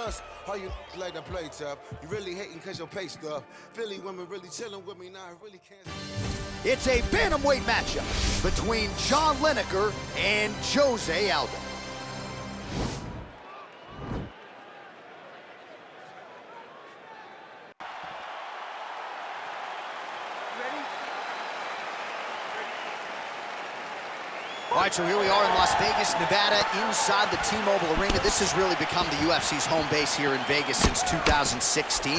us. How you like to play tough? You really hating because your pay stuff. Philly women really chilling with me now. I really can't. It's a bantamweight matchup between John Lineker and Jose Aldo. All right, so here we are in Las Vegas, Nevada, inside the T-Mobile Arena. This has really become the UFC's home base here in Vegas since 2016,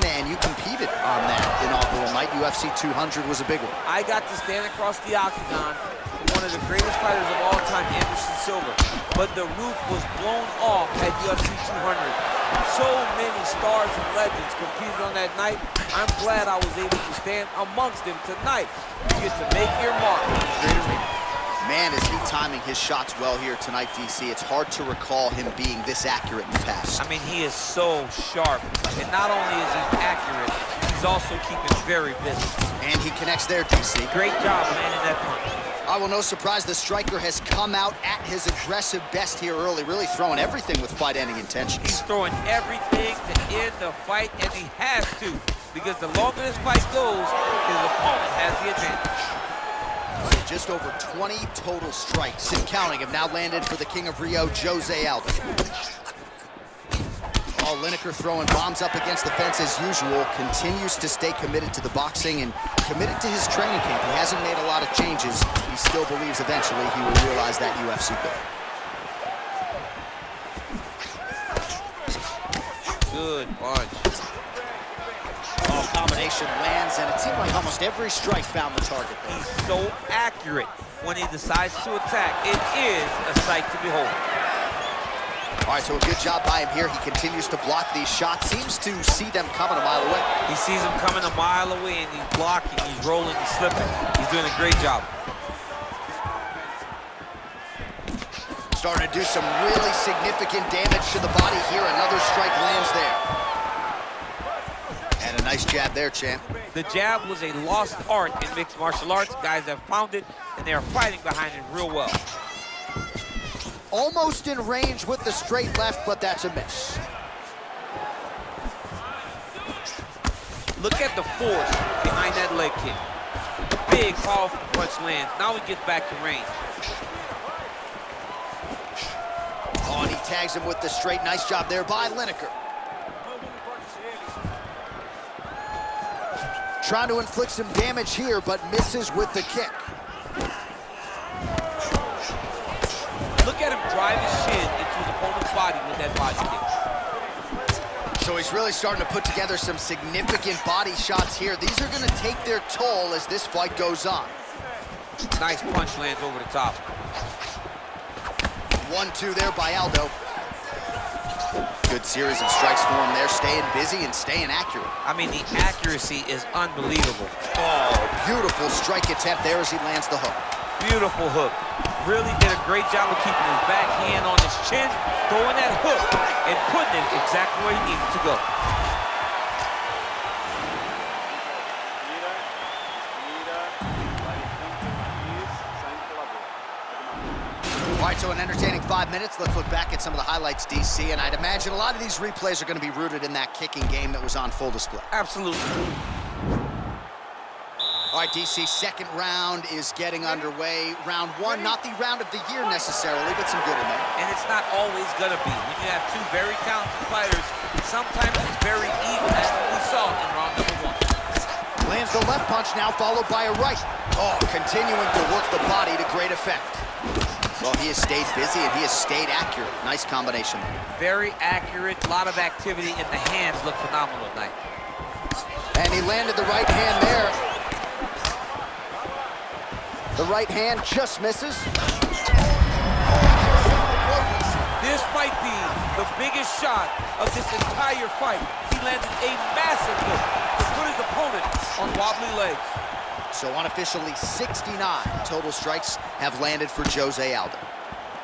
and you competed on that inaugural night. UFC 200 was a big one. I got to stand across the octagon from one of the greatest fighters of all time, Anderson Silva, but the roof was blown off at UFC 200. So many stars and legends competed on that night. I'm glad I was able to stand amongst them tonight. You get to make your mark in this great arena. Man, is he timing his shots well here tonight, DC. It's hard to recall him being this accurate in the past. I mean, he is so sharp. And not only is he accurate, he's also keeping very busy. And he connects there, DC. Great job landing that punch. Well, no surprise, the striker has come out at his aggressive best here early, really throwing everything with fight-ending intentions. He's throwing everything to end the fight, and he has to, because the longer this fight goes, his opponent has the advantage. Just over 20 total strikes and counting have now landed for the King of Rio, Jose Aldo. Oh, Lineker throwing bombs up against the fence as usual, continues to stay committed to the boxing and committed to his training camp. He hasn't made a lot of changes. He still believes eventually he will realize that UFC goal. Good punch. Oh, combination lands, and it seemed like almost every strike found the target. He's so accurate when he decides to attack. It is a sight to behold. All right, so a good job by him here. He continues to block these shots. Seems to see them coming a mile away. He sees them coming a mile away, and he's blocking, he's rolling, he's slipping. He's doing a great job. Starting to do some really significant damage to the body here. Another strike lands there. And a nice jab there, champ. The jab was a lost art in mixed martial arts. Guys have found it, and they are fighting behind it real well. Almost in range with the straight left, but that's a miss. Look at the force behind that leg kick. The big, powerful punch lands. Now he gets back to range. Oh, and he tags him with the straight. Nice job there by Lineker. Trying to inflict some damage here, but misses with the kick. Look at him drive his shin into his opponent's body with that body kick. So he's really starting to put together some significant body shots here. These are going to take their toll as this fight goes on. Nice punch lands over the top. 1-2 there by Aldo. Good series of strikes for him there, staying busy and staying accurate. I mean, the accuracy is unbelievable. Oh, beautiful strike attempt there as he lands the hook. Beautiful hook. Really did a great job of keeping his backhand on his chin, throwing that hook, and putting it exactly where he needed to go. All right, so an entertaining 5 minutes. Let's look back at some of the highlights, DC, and I'd imagine a lot of these replays are going to be rooted in that kicking game that was on full display. Absolutely. All right, DC, second round is getting underway. Round one, not the round of the year necessarily, but some good in there. And it's not always going to be. When you have two very talented fighters, sometimes it's very even, as we saw in round number one. Lands the left punch now, followed by a right. Oh, continuing to work the body to great effect. Well, he has stayed busy and he has stayed accurate. Nice combination there. Very accurate, a lot of activity, and the hands look phenomenal tonight. And he landed the right hand there. The right hand just misses. This might be the biggest shot of this entire fight. He landed a massive hook to put his opponent on wobbly legs. So unofficially, 69 total strikes have landed for Jose Aldo.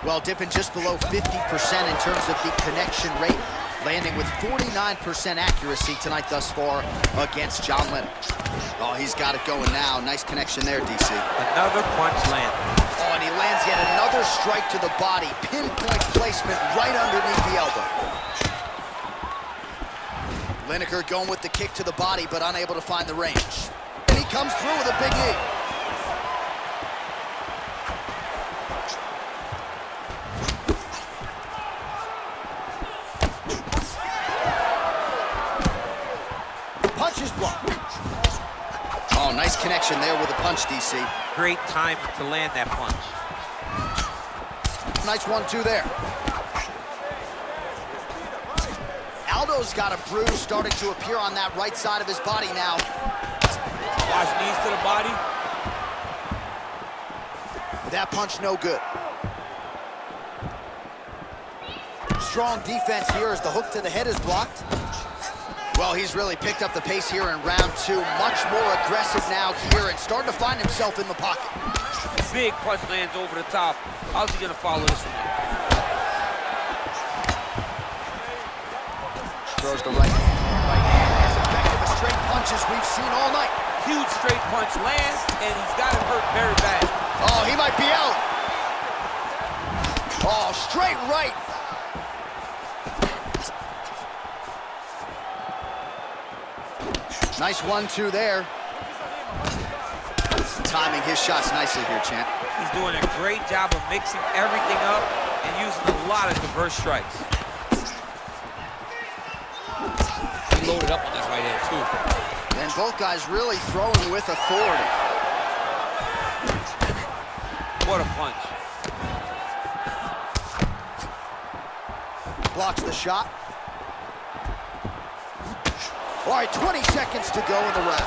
Well, dipping just below 50% in terms of the connection rate, landing with 49% accuracy tonight thus far against John Lineker. Oh, he's got it going now. Nice connection there, DC. Another punch landed. Oh, and he lands yet another strike to the body. Pinpoint placement right underneath the elbow. Lineker going with the kick to the body, but unable to find the range. And he comes through with a big knee. Punch is blocked. Oh, nice connection there with a punch, DC. Great time to land that punch. Nice 1-2 there. Aldo's got a bruise starting to appear on that right side of his body now. Watch knees to the body. That punch no good. Strong defense here as the hook to the head is blocked. Well, he's really picked up the pace here in round 2. Much more aggressive now here and starting to find himself in the pocket. Big punch lands over the top. How's he gonna follow this one? Throws the right hand. As effective as straight punches we've seen all night. Huge straight punch lands, and he's got him hurt very bad. Oh, he might be out. Oh, straight right. Nice 1-2 there. Timing his shots nicely here, champ. He's doing a great job of mixing everything up and using a lot of diverse strikes. He loaded up on that right hand, too. And both guys really throwing with authority. What a punch. Blocks the shot. All right, 20 seconds to go in the round.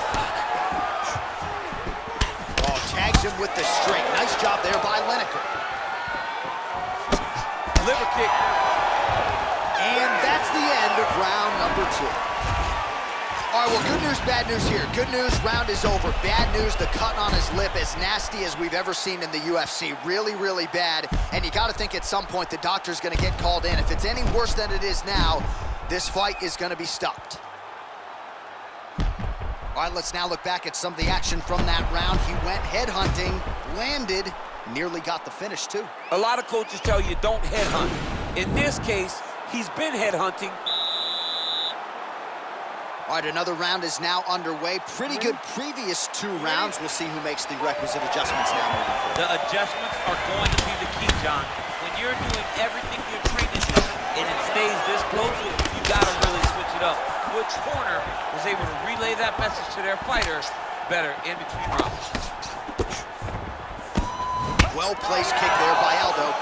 Oh, tags him with the straight. Nice job there by Lineker. Liver kick. And that's the end of round number 2. All right, well, good news, bad news here. Good news, round is over. Bad news, the cut on his lip as nasty as we've ever seen in the UFC. Really, really bad. And you got to think at some point the doctor's going to get called in. If it's any worse than it is now, this fight is going to be stopped. All right, let's now look back at some of the action from that round. He went headhunting, landed, nearly got the finish, too. A lot of coaches tell you don't headhunt. In this case, he's been headhunting. All right, another round is now underway. Pretty good previous 2 rounds. We'll see who makes the requisite adjustments now moving forward. The adjustments are going to be the key, John. When you're doing everything you're trained to do and it stays this close, you gotta really switch it up. Which corner is able to relay that message to their fighter better in between rounds? Well-placed kick there by Aldo.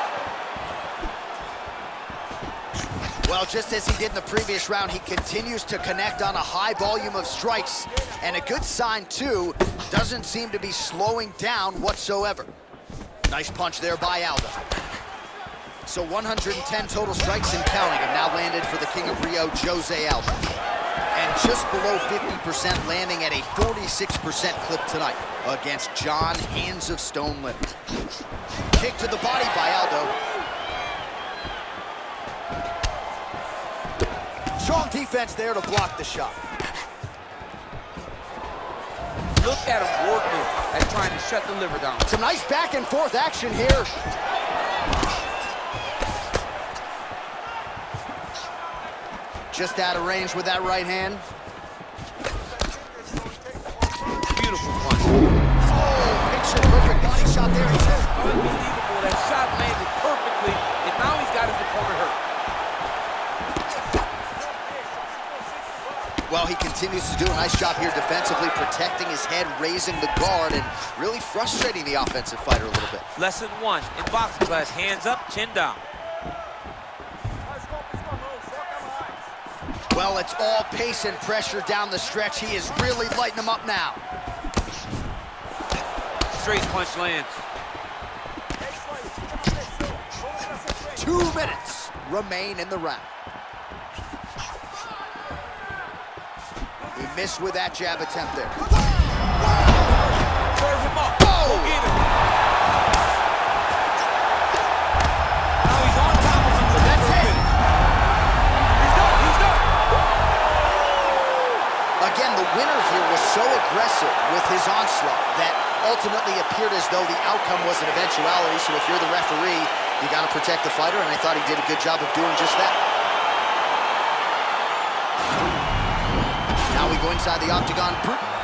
Well, just as he did in the previous round, he continues to connect on a high volume of strikes. And a good sign, too, doesn't seem to be slowing down whatsoever. Nice punch there by Aldo. So 110 total strikes and counting have now landed for the King of Rio, Jose Aldo. And just below 50%, landing at a 46% clip tonight against John Hands of Stone Lineker. Kick to the body by Aldo. Strong defense there to block the shot. Look at him working at trying to shut the liver down. Some nice back and forth action here. Just out of range with that right hand. Beautiful punch. Oh, picture perfect body shot there. Unbelievable. That shot landed perfectly, and now he's got his opponent hurt. Well, he continues to do a nice job here defensively, protecting his head, raising the guard, and really frustrating the offensive fighter a little bit. Lesson 1 in boxing class, hands up, chin down. Well, it's all pace and pressure down the stretch. He is really lighting him up now. Straight punch lands. 2 minutes remain in the round. He missed with that jab attempt there. Serve him up. Oh! Go get him. Now he's on top of him. That's it. He's done. Again, the winner here was so aggressive with his onslaught that ultimately appeared as though the outcome was an eventuality. So if you're the referee, you got to protect the fighter, and I thought he did a good job of doing just that. we go inside the octagon.